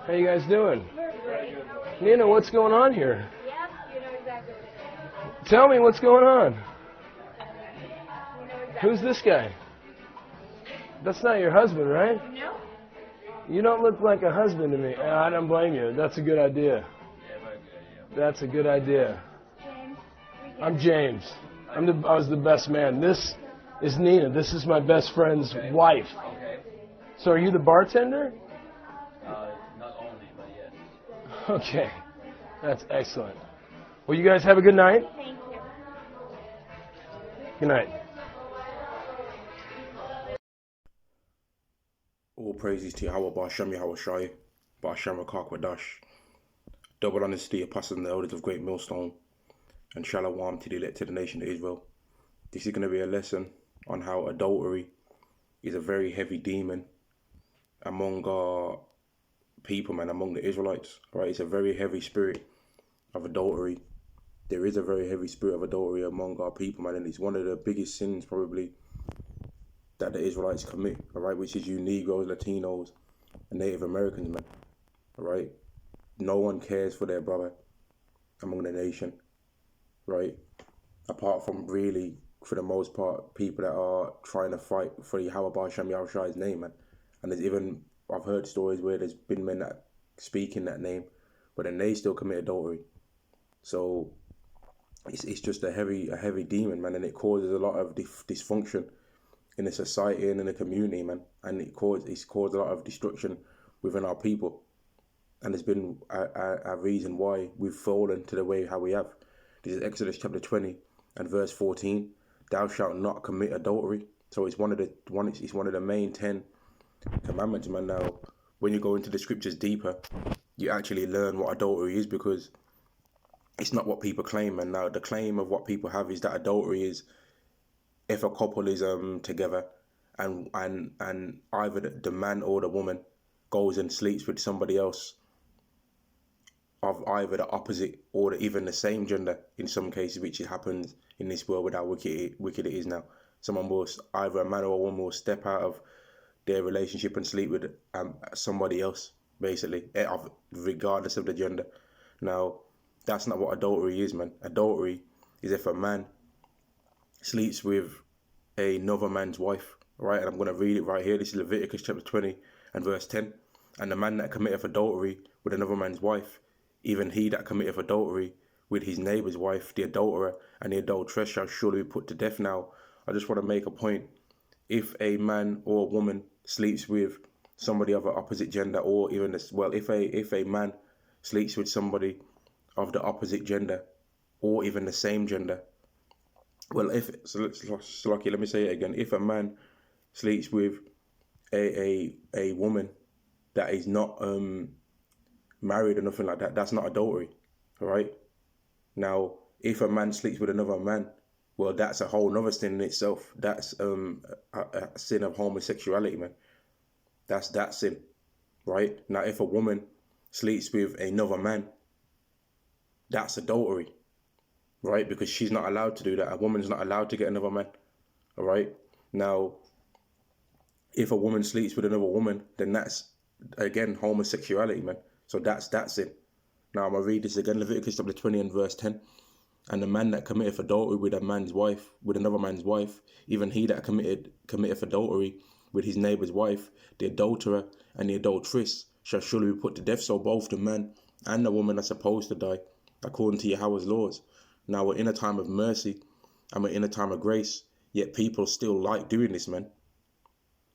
How you guys doing? Nina, what's going on here? Yep, you know exactly what it is. Tell me what's going on. You know exactly. Who's this guy? That's not your husband, right? No. You don't look like a husband to me. I don't blame you. That's a good idea. That's a good idea. James. I'm James. I was the best man. This is Nina. This is my best friend's wife. Okay. So are you the bartender? Not only, but yes. Okay. That's excellent. Well, you guys have a good night. Thank you. Good night. All praises to Yahweh, Ba'ashem Yahweh Shai, Ba'ashem Rakakwadash. Double honesty, apostles and the elders of Great Millstone, and Shalom to the elected nation of Israel. This is going to be a lesson on how adultery is a very heavy demon among our people, man, among the Israelites. Right? It's a very heavy spirit of adultery. There is a very heavy spirit of adultery among our people, man, and it's one of the biggest sins probably that the Israelites commit, all right, which is you Negroes, Latinos, and Native Americans, man, all right? No one cares for their brother among the nation, right? Apart from really, for the most part, people that are trying to fight for Yahweh Ba'ashem Yahushai's name, man. And there's even, I've heard stories where there's been men that speak in that name, but then they still commit adultery. So it's just a heavy demon, man, and it causes a lot of dysfunction in the society and in the community, man, and it's caused a lot of destruction within our people, and there's been a reason why we've fallen to the way how we have. This is Exodus chapter 20 and verse 14. Thou shalt not commit adultery. So it's one of the main 10 commandments, man. Now, when you go into the scriptures deeper, you actually learn what adultery is, because it's not what people claim. And now the claim of what people have is that adultery is if a couple is together and either the man or the woman goes and sleeps with somebody else of either the opposite or even the same gender in some cases, which it happens in this world with how wicked it is now. Someone will, either a man or a woman will step out of their relationship and sleep with somebody else, basically, regardless of the gender. Now, that's not what adultery is, man. Adultery is if a man sleeps with another man's wife, right? And I'm going to read it right here. This is Leviticus chapter 20 and verse 10. And the man that committeth adultery with another man's wife, even he that committeth adultery with his neighbour's wife, the adulterer and the adulteress shall surely be put to death. Now, I just want to make a point. If a man or a woman sleeps with somebody of an opposite gender, or even this, well, if a man sleeps with somebody of the opposite gender or even the same gender, well, let me say it again. If a man sleeps with a woman that is not married or nothing like that, that's not adultery, all right? Now, if a man sleeps with another man, well, that's a whole other sin in itself. That's a sin of homosexuality, man. That's that sin, right? Now, if a woman sleeps with another man, that's adultery, right? Because she's not allowed to do that. A woman's not allowed to get another man, all right? Now, if a woman sleeps with another woman, then that's, again, homosexuality, man. So that's it. Now, I'm going to read this again, Leviticus chapter 20 and verse 10. And the man that committeth adultery with another man's wife, even he that committeth adultery with his neighbour's wife, the adulterer and the adulteress shall surely be put to death. So both the man and the woman are supposed to die, according to Yahweh's laws. Now, we're in a time of mercy and we're in a time of grace, yet people still like doing this, man.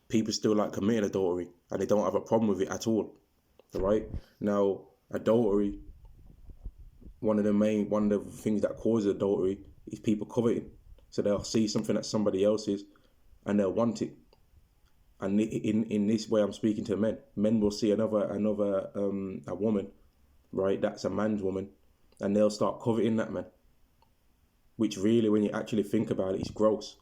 People still like committing adultery, and they don't have a problem with it at all. All right? Now, adultery, one of the things that causes adultery is people coveting. So they'll see something that somebody else is and they'll want it. And in this way, I'm speaking to men. Men will see a woman, right? That's a man's woman, and they'll start coveting that man. Which really, when you actually think about it, is gross.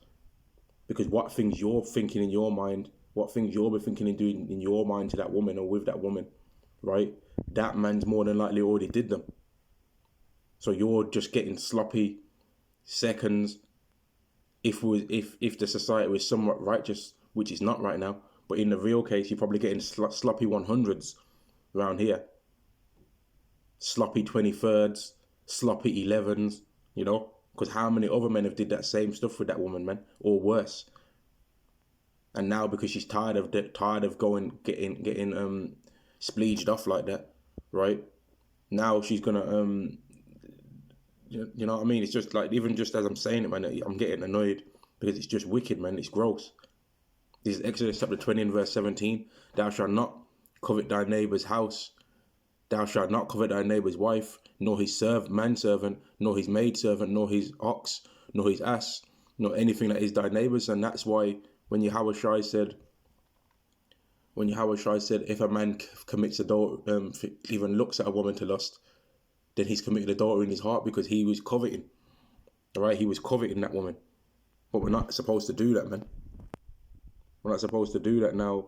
Because what things you're thinking in your mind, what things you'll be thinking and doing in your mind to that woman or with that woman, right? That man's more than likely already did them. So you're just getting sloppy seconds. If the society was somewhat righteous, which is not right now, but in the real case, you're probably getting sloppy 100s around here. Sloppy 23rds, sloppy 11s, you know? Because how many other men have did that same stuff with that woman, man, or worse? And now because she's tired of getting spleeged off like that, right? Now she's gonna you know what I mean? It's just like, even just as I'm saying it, man, I'm getting annoyed because it's just wicked, man. It's gross. This is Exodus chapter 20 and verse 17. Thou shalt not covet thy neighbour's house. Thou shalt not covet thy neighbour's wife, nor his manservant, nor his maidservant, nor his ox, nor his ass, nor anything that is thy neighbour's. And that's why when Yahweh Shai said, if a man commits adultery, even looks at a woman to lust, then he's committed adultery in his heart, because he was coveting. All right, he was coveting that woman. But we're not supposed to do that, man. We're not supposed to do that. Now,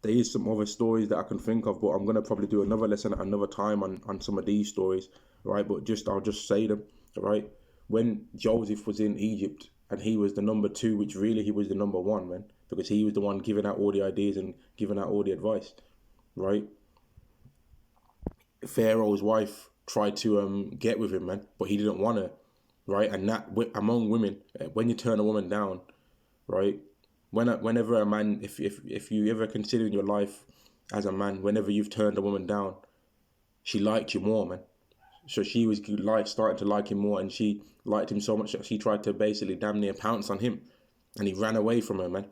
there is some other stories that I can think of, but I'm going to probably do another lesson at another time on some of these stories, right? But I'll just say them, right? When Joseph was in Egypt and he was the number 2, which really he was the number 1, man, because he was the one giving out all the ideas and giving out all the advice, right? Pharaoh's wife tried to get with him, man, but he didn't want her, right? And that, among women, when you turn a woman down, right? Whenever a man, if you ever consider in your life as a man, whenever you've turned a woman down, she liked you more, man. So she was starting to like him more, and she liked him so much that she tried to basically damn near pounce on him, and he ran away from her, man,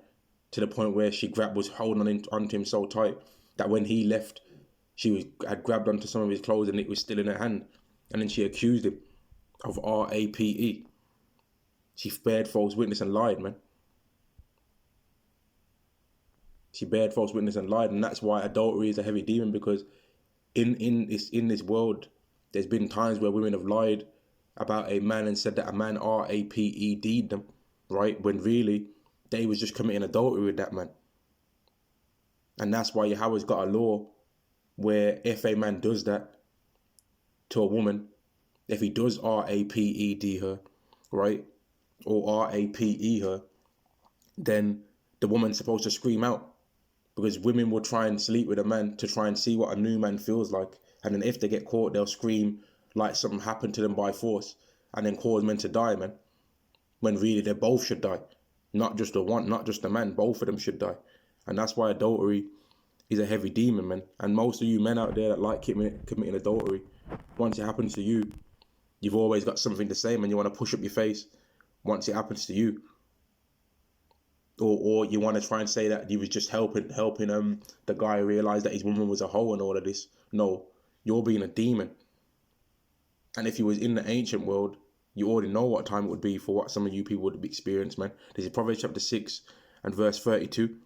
to the point where she was holding onto him so tight that when he left, she had grabbed onto some of his clothes and it was still in her hand, and then she accused him of rape. She bared false witness and lied, man. She bared false witness and lied, and that's why adultery is a heavy demon, because in this world, there's been times where women have lied about a man and said that a man raped them, right? When really they was just committing adultery with that man. And that's why Yahweh's got a law where if a man does that to a woman, if he does raped her, right, or rape her, then the woman's supposed to scream out. Because women will try and sleep with a man to try and see what a new man feels like. And then if they get caught, they'll scream like something happened to them by force and then cause men to die, man. When really they both should die. Not just the one, not just the man. Both of them should die. And that's why adultery is a heavy demon, man. And most of you men out there that like committing adultery, once it happens to you, you've always got something to say, man. You want to push up your face once it happens to you. Or you want to try and say that you was just helping the guy realize that his woman was a hoe and all of this. No, you're being a demon. And if you was in the ancient world, you already know what time it would be for what some of you people would experience, man. This is Proverbs chapter 6 and verse 32.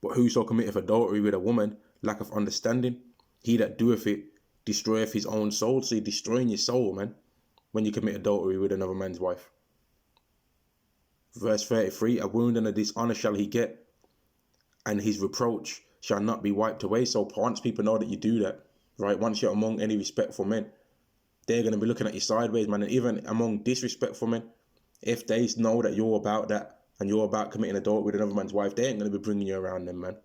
But whoso committeth adultery with a woman lacketh understanding. He that doeth it destroyeth his own soul. So you're destroying your soul, man, when you commit adultery with another man's wife. Verse 33, a wound and a dishonor shall he get, and his reproach shall not be wiped away. So once people know that you do that, right, once you're among any respectful men, they're going to be looking at you sideways, man. And even among disrespectful men, if they know that you're about that and you're about committing adultery with another man's wife, they ain't going to be bringing you around them, man.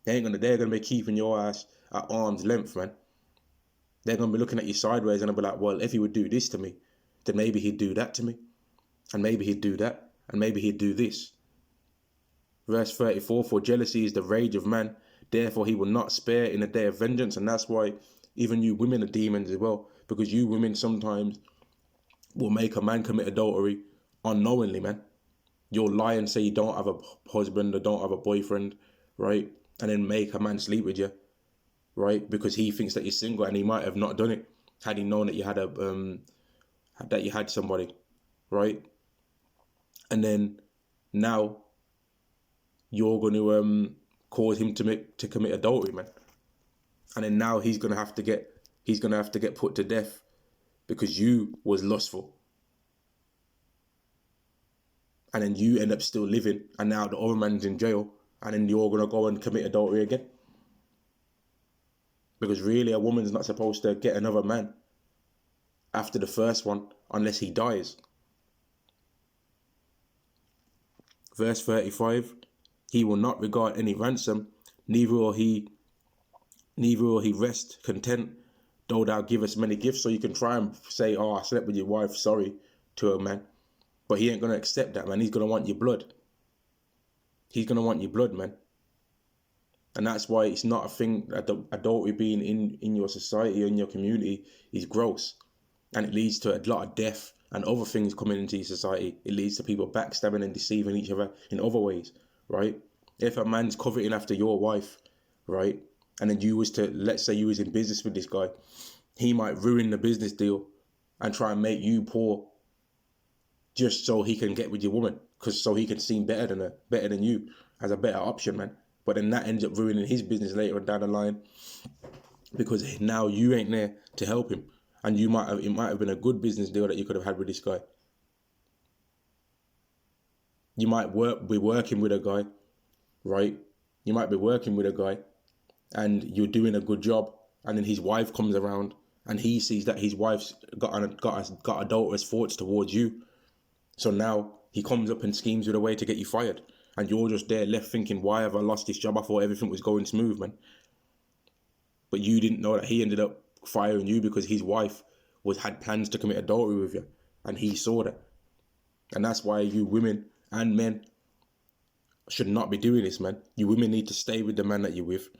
They're going to be keeping your ass at arm's length, man. They're going to be looking at you sideways and they'll be like, well, if he would do this to me, then maybe he'd do that to me. And maybe he'd do that. And maybe he'd do this. Verse 34, for jealousy is the rage of man, therefore he will not spare in the day of vengeance. And that's why even you women are demons as well, because you women sometimes will make a man commit adultery unknowingly, man. You'll lie and say you don't have a husband or don't have a boyfriend, right? And then make a man sleep with you, right? Because he thinks that you're single, and he might have not done it had he known that you had somebody, right? And then now you're going to cause him to commit adultery, man. And then now he's going to have to get put to death because you was lustful. And then you end up still living, and now the other man's in jail, and then you're going to go and commit adultery again. Because really, a woman's not supposed to get another man after the first one unless he dies. Verse 35, he will not regard any ransom, neither will he neither will he rest content, though thou give us many gifts. So you can try and say, oh, I slept with your wife, sorry, to a man. But he ain't going to accept that, man. He's going to want your blood. He's going to want your blood, man. And that's why it's not a thing, adultery being in your society or in your community is gross. And it leads to a lot of death and other things coming into your society. It leads to people backstabbing and deceiving each other in other ways, right? If a man's coveting after your wife, right, and then you was to, let's say you was in business with this guy, he might ruin the business deal and try and make you poor just so he can get with your woman, because so he can seem better than you, as a better option, man. But then that ends up ruining his business later on down the line, because now you ain't there to help him, and it might have been a good business deal that you could have had with this guy. You might be working with a guy, right? You might be working with a guy, and you're doing a good job, and then his wife comes around, and he sees that his wife's got adulterous thoughts towards you. So now he comes up and schemes with a way to get you fired. And you're just there left thinking, why have I lost this job? I thought everything was going smooth, man. But you didn't know that he ended up firing you because his wife had plans to commit adultery with you. And he saw that. And that's why you women and men should not be doing this, man. You women need to stay with the man that you're with,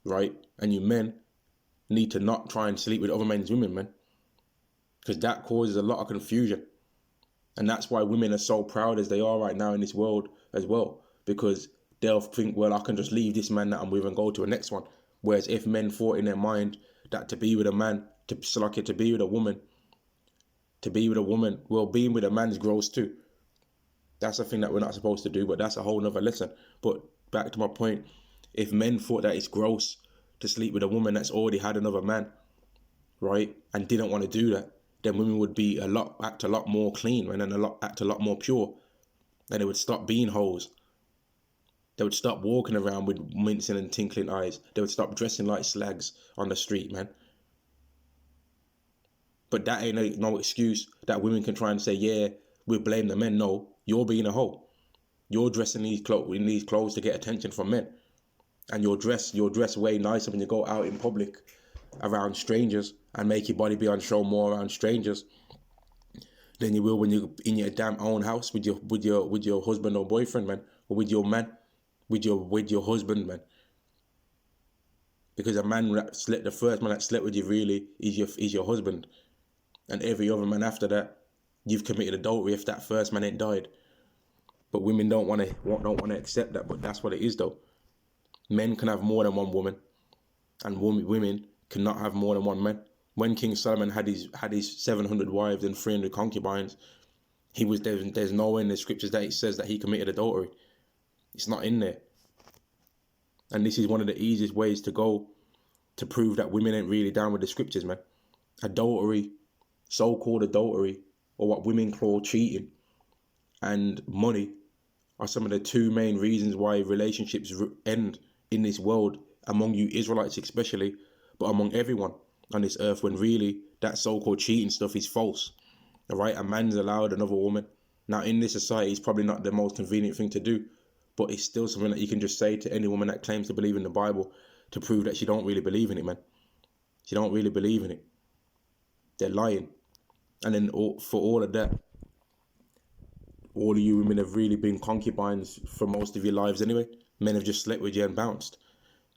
right? And you men need to not try and sleep with other men's women, man. Because that causes a lot of confusion. And that's why women are so proud as they are right now in this world as well. Because they'll think, well, I can just leave this man that I'm with and go to the next one. Whereas if men thought in their mind that to be with a man, to be with a woman, well, being with a man's gross too. That's a thing that we're not supposed to do, but that's a whole nother lesson. But back to my point, if men thought that it's gross to sleep with a woman that's already had another man, right, and didn't want to do that, then women would be act a lot more clean, and act a lot more pure. And they would stop being hoes. They would stop walking around with mincing and tinkling eyes. They would stop dressing like slags on the street, man. But that ain't no excuse that women can try and say, yeah, we blame the men. No, you're being a hoe. You're dressing in these clothes to get attention from men. And you're dressed way nicer when you go out in public around strangers and make your body be on show more around strangers than you will when you're in your damn own house with your husband or boyfriend, man, or with your man, with your husband, man. Because the first man that slept with you really is your husband, and every other man after that, you've committed adultery if that first man ain't died. But women don't want to accept that, but that's what it is though. Men can have more than one woman, and women cannot have more than one man. When King Solomon had his 700 wives and 300 concubines, there's nowhere in the scriptures that it says that he committed adultery. It's not in there. And this is one of the easiest ways to go to prove that women ain't really down with the scriptures, man. Adultery, so-called adultery, or what women call cheating, and money are some of the two main reasons why relationships end in this world, among you Israelites especially, but among everyone on this earth, when really that so-called cheating stuff is false. All right, a man's allowed another woman. Now in this society, it's probably not the most convenient thing to do, but it's still something that you can just say to any woman that claims to believe in the Bible to prove that she don't really believe in it, man. She don't really believe in it. They're lying. And then for all of that, all of you women have really been concubines for most of your lives anyway. Men have just slept with you and bounced.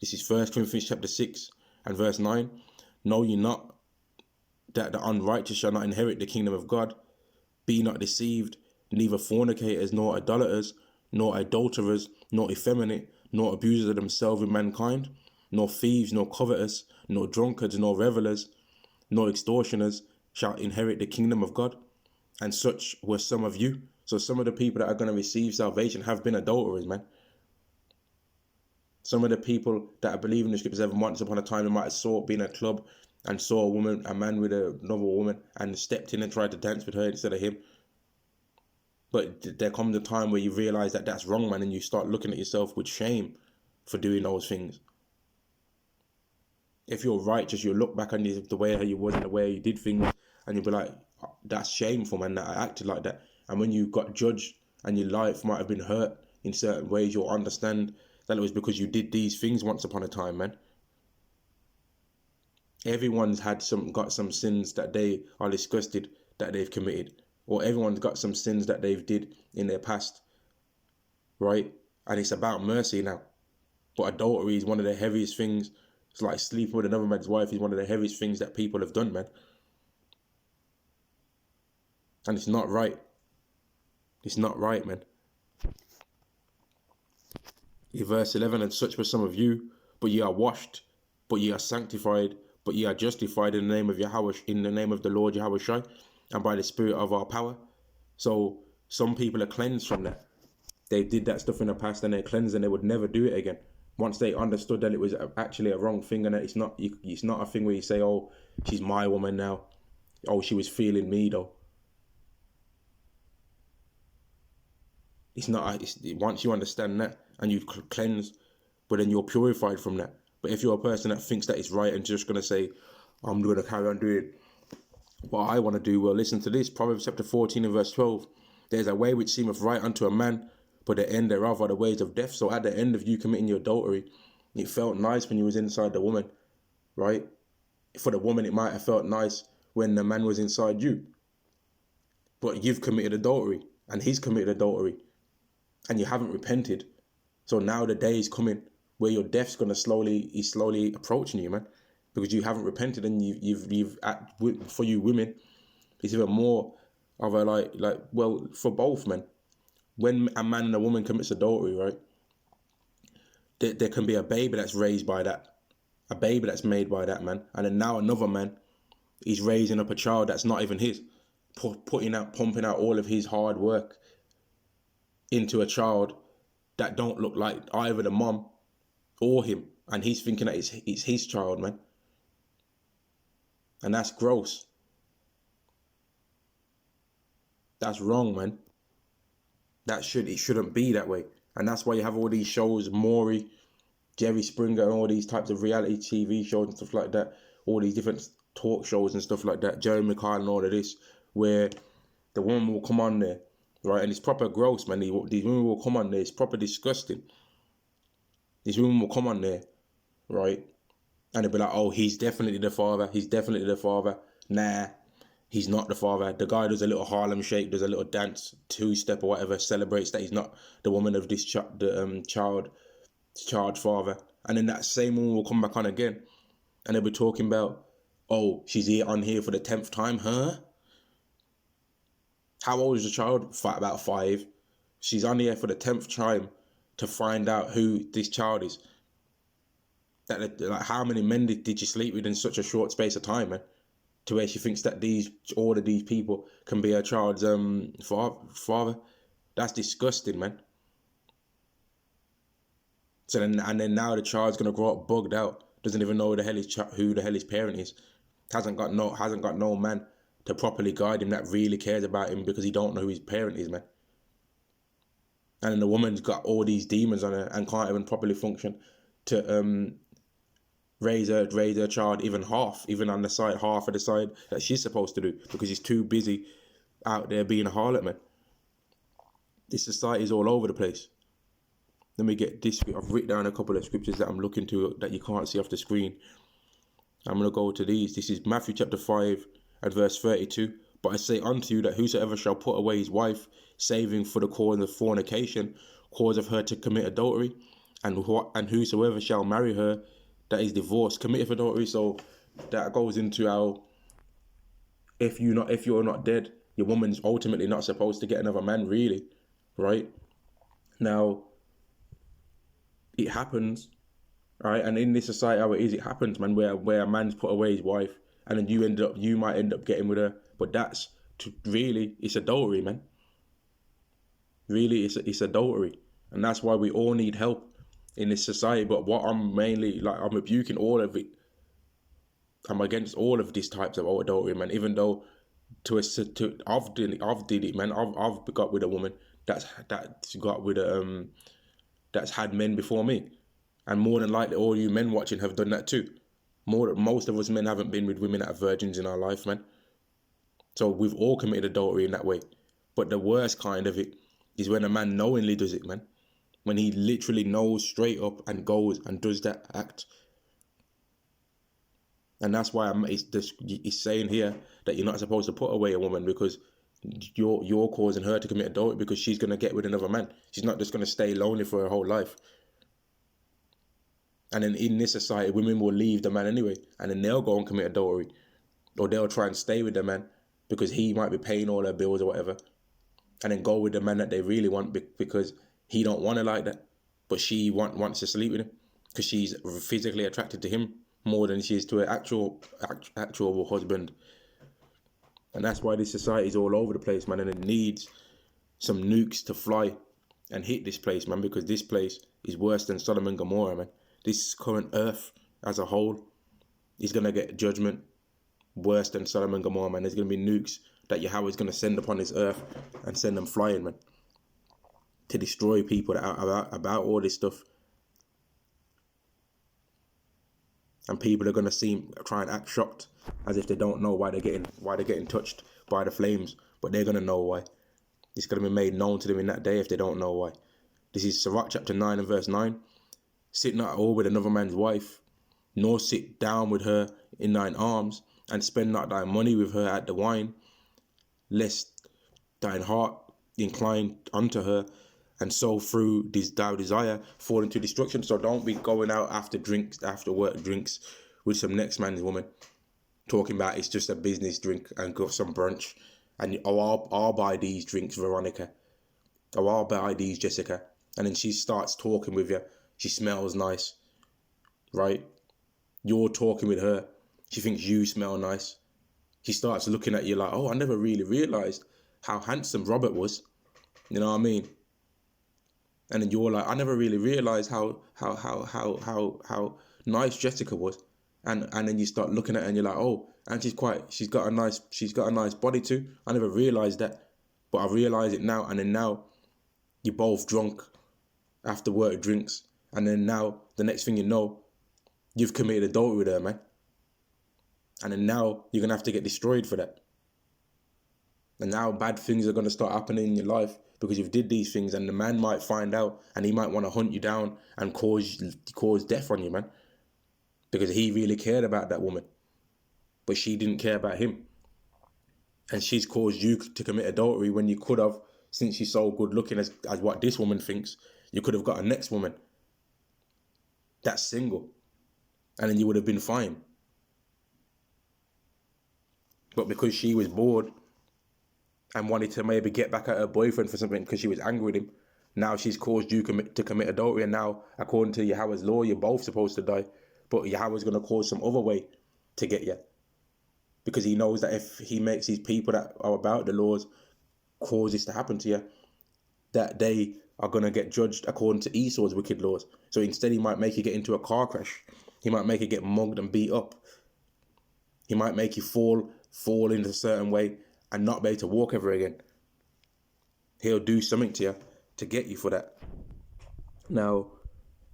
This is 1 Corinthians chapter 6 and verse 9. Know ye not that the unrighteous shall not inherit the kingdom of God? Be not deceived, neither fornicators, nor idolaters, nor adulterers, nor effeminate, nor abusers of themselves with mankind, nor thieves, nor covetous, nor drunkards, nor revelers, nor extortioners shall inherit the kingdom of God. And such were some of you. So some of the people that are going to receive salvation have been adulterers, man. Some of the people that I believe in the scriptures have once upon a time they might have been at a club and saw a man with another woman and stepped in and tried to dance with her instead of him. But there comes a time where you realize that that's wrong, man, and you start looking at yourself with shame for doing those things. If you're righteous, you'll look back on the way how you was and the way you did things, and you'll be like, that's shameful, man, that I acted like that. And when you got judged and your life might have been hurt in certain ways, you'll understand that it was because you did these things once upon a time, man. Everyone's got some sins that they are disgusted that they've committed, or everyone's got some sins that they've did in their past, right? And it's about mercy now. But adultery is one of the heaviest things. It's like sleeping with another man's wife is one of the heaviest things that people have done, man. And it's not right. It's not right, man. In verse 11, and such were some of you, but ye are washed, but ye are sanctified, but ye are justified in the name of Yahweh, in the name of the Lord Yahweh Shai, and by the Spirit of our power. So some people are cleansed from that. They did that stuff in the past and they're cleansed and they would never do it again. Once they understood that it was actually a wrong thing and that it's not a thing where you say, oh, she's my woman now. Oh, she was feeling me though. It's not. Once you understand that and you've cleansed, but then you're purified from that. But if you're a person that thinks that it's right and just gonna say, I'm gonna carry on doing what I want to do, well, listen to this. Proverbs chapter 14 and verse 12. There's a way which seemeth right unto a man, but the end thereof are the ways of death. So at the end of you committing your adultery, it felt nice when you was inside the woman, right? For the woman, it might have felt nice when the man was inside you. But you've committed adultery and he's committed adultery and you haven't repented. So now the day is coming where your death's gonna slowly approaching you, man, because you haven't repented. And for you women, it's even more of a well, for both men. When a man and a woman commits adultery, right, there can be a baby that's raised by that, a baby that's made by that man, and then now another man, he's raising up a child that's not even his, pumping out all of his hard work into a child that don't look like either the mom or him, and he's thinking that it's his child, man. And that's gross. That's wrong, man. It shouldn't be that way. And that's why you have all these shows, Maury, Jerry Springer, and all these types of reality TV shows and stuff like that, all these different talk shows and stuff like that, Jeremy Kyle and all of this, where the woman will come on there, right? And it's proper gross, man. These women will come on there. It's proper disgusting. These women will come on there, right? And they'll be like, oh, he's definitely the father. He's definitely the father. Nah, he's not the father. The guy does a little Harlem shake, does a little dance, two-step or whatever, celebrates that he's not the woman of this child father. And then that same woman will come back on again. And they'll be talking about, oh, she's on here for the 10th time, huh? How old is the child? About 5. She's on here for the 10th time to find out who this child is. Like, how many men did she sleep with in such a short space of time, man? To where she thinks that all of these people can be her child's father. That's disgusting, man. So then now the child's gonna grow up bugged out, doesn't even know who the hell his parent is, hasn't got no man to properly guide him that really cares about him, because he don't know who his parent is, man. And then the woman's got all these demons on her and can't even properly function to raise her child even on the side, half of the side that she's supposed to do, because she's too busy out there being a harlot, man. This society is all over the place. Let me get this. I've written down a couple of scriptures that I'm looking to that you can't see off the screen. I'm going to go to these. This is Matthew chapter 5 and verse 32. But I say unto you that whosoever shall put away his wife, saving for the cause of fornication, causeth her to commit adultery, and whosoever shall marry her that is divorced committeth adultery. So that goes into how if you're not dead, your woman's ultimately not supposed to get another man, really, right? Now, it happens, right? And in this society, how it is, it happens, man, where a man's put away his wife, and then you might end up getting with her, but it's adultery, man. Really, it's adultery, and that's why we all need help in this society. But what I'm mainly I'm rebuking all of it. I'm against all of these types of adultery, man. Even though I've did it, man. I've got with a woman that's had men before me, and more than likely all you men watching have done that too. Most of us men haven't been with women that are virgins in our life, man. So we've all committed adultery in that way. But the worst kind of it is when a man knowingly does it, man. When he literally knows straight up and goes and does that act. And that's why it's saying here that you're not supposed to put away a woman, because you're causing her to commit adultery, because she's going to get with another man. She's not just going to stay lonely for her whole life. And then in this society, women will leave the man anyway, and then they'll go and commit adultery, or they'll try and stay with the man because he might be paying all their bills or whatever, and then go with the man that they really want because he don't want her like that, but she wants to sleep with him because she's physically attracted to him more than she is to her actual husband. And that's why this society is all over the place, man, and it needs some nukes to fly and hit this place, man, because this place is worse than Sodom and Gomorrah, man. This current earth as a whole is going to get judgment worse than Sodom and Gomorrah, man. There's going to be nukes that Yahweh is going to send upon this earth and send them flying, man, to destroy people that are about all this stuff. And people are going to try and act shocked as if they don't know why they're getting touched by the flames, but they're going to know why. It's going to be made known to them in that day if they don't know why. This is Sirach chapter 9 and verse 9. Sit not at all with another man's wife, nor sit down with her in thine arms, and spend not thy money with her at the wine, lest thine heart incline unto her, and so through thou desire fall into destruction. So don't be going out after work drinks with some next man's woman, talking about it's just a business drink and go some brunch, and I'll buy these drinks, Veronica, or I'll buy these, Jessica, and then she starts talking with you. She smells nice, right? You're talking with her. She thinks you smell nice. She starts looking at you like, oh, I never really realized how handsome Robert was. You know what I mean? And then you're like, I never really realized how nice Jessica was. And then you start looking at her and you're like, oh, and she's got a nice body too. I never realized that, but I realize it now. And then now you're both drunk after work drinks. And then now, the next thing you know, you've committed adultery with her, man. And then now, you're going to have to get destroyed for that. And now, bad things are going to start happening in your life because you've did these things, and the man might find out, and he might want to hunt you down and cause death on you, man. Because he really cared about that woman. But she didn't care about him. And she's caused you to commit adultery when you could have, since she's so good looking as what this woman thinks, you could have got a next woman that's single, and then you would have been fine. But because she was bored and wanted to maybe get back at her boyfriend for something because she was angry with him, now she's caused you to commit adultery, and now, according to Yahweh's law, you're both supposed to die. But Yahweh's going to cause some other way to get you, because he knows that if he makes these people that are about the laws cause this to happen to you, that they are going to get judged according to Esau's wicked laws. So instead, he might make you get into a car crash. He might make you get mugged and beat up. He might make you fall in a certain way and not be able to walk ever again. He'll do something to you to get you for that. Now,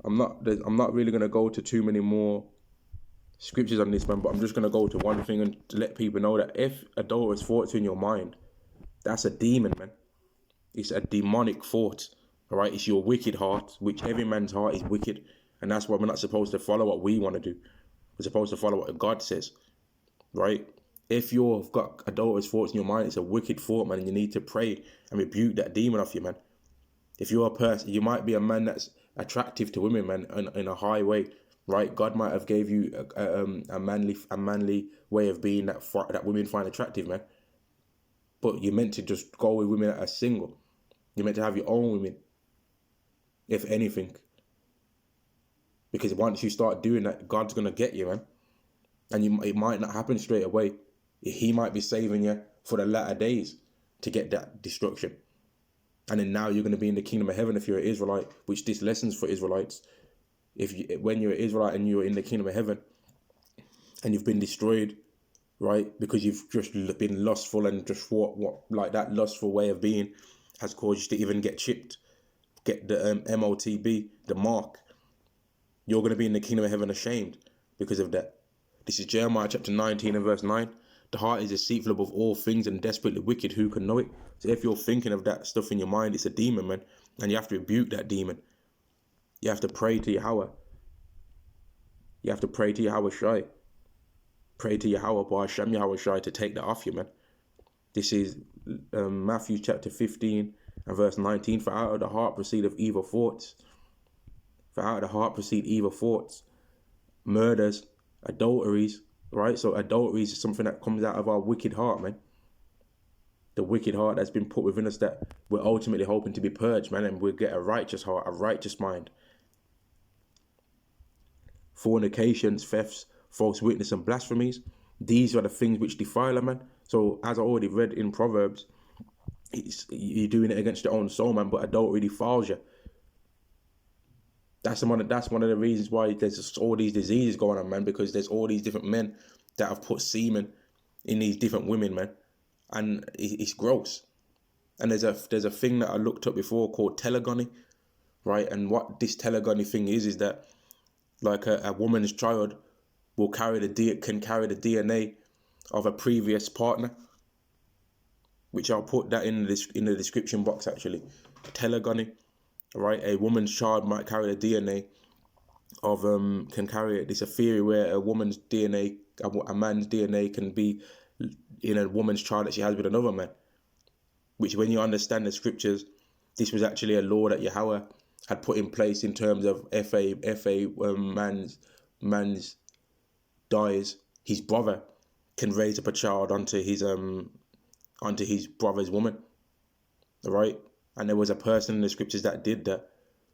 I'm not really going to go to too many more scriptures on this, man, but I'm just going to go to one thing and to let people know that if adulterous thoughts in your mind, that's a demon, man. It's a demonic thought. All right, it's your wicked heart, which every man's heart is wicked. And that's why we're not supposed to follow what we want to do. We're supposed to follow what God says, right? If you've got adulterous thoughts in your mind, it's a wicked thought, man, and you need to pray and rebuke that demon off you, man. If you're a person, you might be a man that's attractive to women, man, in a high way, right? God might have gave you a manly way of being that women find attractive, man. But you're meant to just go with women that are single. You're meant to have your own women, if anything. Because once you start doing that, God's going to get you, man. And it might not happen straight away. He might be saving you for the latter days to get that destruction. And then now you're going to be in the kingdom of heaven if you're an Israelite, which this lesson's for Israelites. When you're an Israelite and you're in the kingdom of heaven and you've been destroyed, right, because you've just been lustful and just what like that lustful way of being has caused you to even get chipped, get the MOTB, the mark. You're going to be in the kingdom of heaven ashamed because of that. This is Jeremiah chapter 19 and verse 9. The heart is deceitful above all things and desperately wicked. Who can know it? So if you're thinking of that stuff in your mind, it's a demon, man. And you have to rebuke that demon. You have to pray to Yahweh. You have to pray to Yahweh Shai. pray to Yahweh, Hashem Yahweh Shai, to take that off you, man. This is Matthew chapter 15 and verse 19. For out of the heart proceed of evil thoughts. For out of the heart proceed evil thoughts, murders, adulteries, right? So adulteries is something that comes out of our wicked heart, man. The wicked heart that's been put within us that we're ultimately hoping to be purged, man, and we'll get a righteous heart, a righteous mind. Fornications, thefts, false witness, and blasphemies. These are the things which defile a man. So as I already read in Proverbs, you're doing it against your own soul, man, but adultery defiles you. That's one of the reasons why there's all these diseases going on, man, because there's all these different men that have put semen in these different women, man. And it's gross. And there's a thing that I looked up before called telegony, right? And what this telegony thing is that like a woman's child can carry the DNA of a previous partner, which I'll put that in the description box actually. Telegony, right? A woman's child might carry the DNA of can carry it. It's a theory where a woman's DNA, a man's DNA can be in a woman's child that she has with another man. Which, when you understand the scriptures, this was actually a law that Yahweh had put in place in terms of if a man's dies, his brother can raise up a child onto his brother's woman, right? And there was a person in the scriptures that did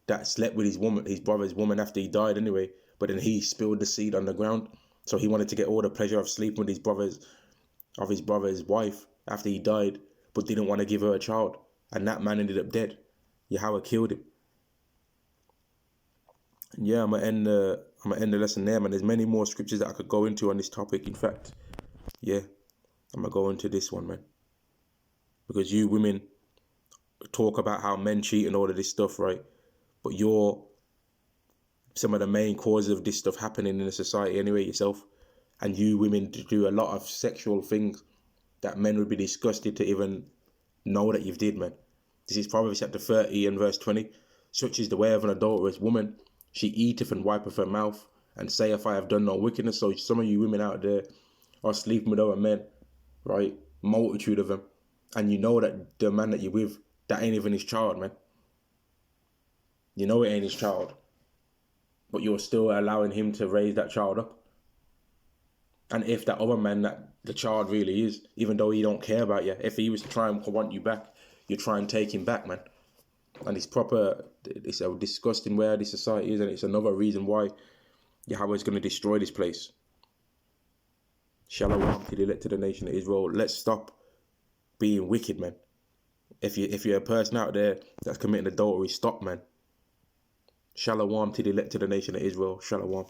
that slept with his brother's woman after he died anyway, but then he spilled the seed on the ground, so he wanted to get all the pleasure of sleeping with his brother's wife after he died, but didn't want to give her a child, and that man ended up dead. Yahweh killed him. And yeah, I'm gonna end the lesson there, man. There's many more scriptures that I could go into on this topic. In fact, yeah, I'm gonna go into this one, man, because you women talk about how men cheat and all of this stuff, right? But you're some of the main causes of this stuff happening in the society anyway yourself. And you women do a lot of sexual things that men would be disgusted to even know that you've did, man. This is Proverbs chapter 30 and verse 20. Such is the way of an adulterous woman. She eateth and wipeth her mouth, and saith, I have done no wickedness. So some of you women out there are sleeping with other men, right? Multitude of them. And you know that the man that you're with, that ain't even his child, man. You know it ain't his child. But you're still allowing him to raise that child up. And if that other man that the child really is, even though he don't care about you, if he was to try and want you back, you try and take him back, man. And it's a disgusting way this society is, and it's another reason why Yahweh's going to destroy this place. Shalom to the elect of the nation of Israel. Let's stop being wicked, man. If you're a person out there that's committing adultery, stop, man. Shalom to the elect of the nation of Israel. Shalom.